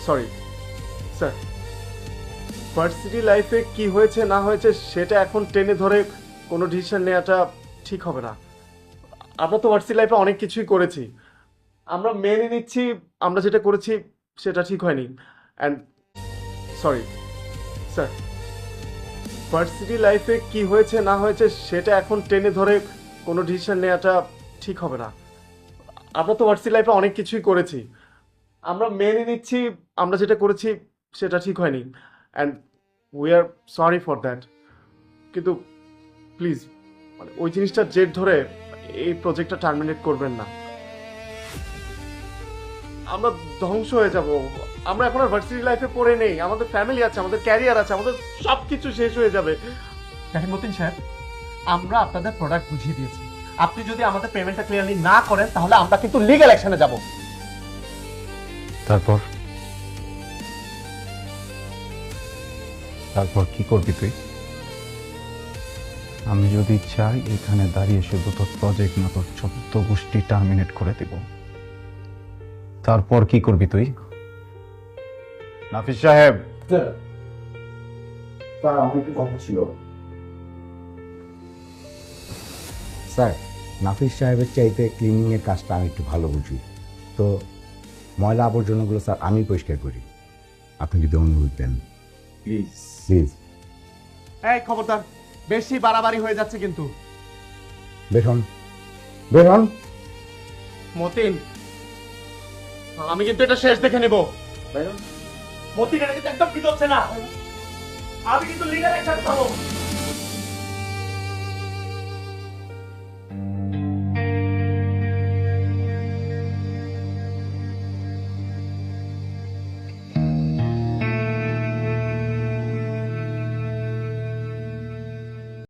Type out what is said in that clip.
Sorry sir, varsity লাইফে কি হয়েছে না হয়েছে সেটা এখন টেনে ধরে কোনো ডিসিশন নেওয়াটা ঠিক হবে না। আমরা তো ভার্সিটি লাইফে অনেক কিছুই করেছি, আমরা মেনে নিচ্ছি আমরা যেটা করেছি সেটা ঠিক হয়নি। অ্যান্ড সরি স্যার, ভার্সিটি লাইফে কি হয়েছে না হয়েছে সেটা এখন টেনে ধরে কোনো ডিসিশন নেওয়াটা ঠিক হবে না। আমরা তো ভার্সিটি লাইফে অনেক কিছুই করেছি, আমরা মেনে নিচ্ছি আমরা যেটা করেছি সেটা ঠিক হয়নি। And we are sorry for that. কিন্তু প্লিজ মানে ওই জিনিসটার জেদ ধরে এই প্রজেক্টটা টার্মিনেট করবেন না। আমরা ধ্বংস হয়ে যাব। আমরা এখন আর ভার্সিটি লাইফে পড়ে নেই, আমাদের ফ্যামিলি আছে, আমাদের ক্যারিয়ার আছে, আমাদের সব কিছু শেষ হয়ে যাবে। দেখেন মতিন সাহেব, আমরা আপনাদের প্রোডাক্ট বুঝিয়ে দিয়েছি। আপনি যদি আমাদের পেমেন্টটা ক্লিয়ারলি না করেন তাহলে আমরা কিন্তু লিগ্যাল অ্যাকশনে যাব। তারপর তারপর কি করবি তুই? আমি যদি চাই এখানে দাঁড়িয়ে শুধু তোর প্রজেক্ট না তোর 14 গোষ্ঠী টার্মিনেট করে দেব। তারপর কি করবি তুই? নাফিস সাহেব, আমার একটু কথা ছিল স্যার। নাফিস সাহেবের চাইতে ক্লিনিং এর কাজটা আমি একটু ভালো বুঝি, তো ময়লা আবর্জনাগুলো স্যার আমি পরিষ্কার করি। আপনি যদি অনুরোধ দেন প্লিজ প্লিজ। এই খবরদার, বেশি বাড়াবাড়ি হয়ে যাচ্ছে কিন্তু। বেরোন বেরোন। মতিন, আমি কিন্তু এটা শেষ দেখে নেব। মতিন, এটা কিন্তু একদম ঠিক হচ্ছে না। আমি কিন্তু লিগ্যাল অ্যাকশন পাবো।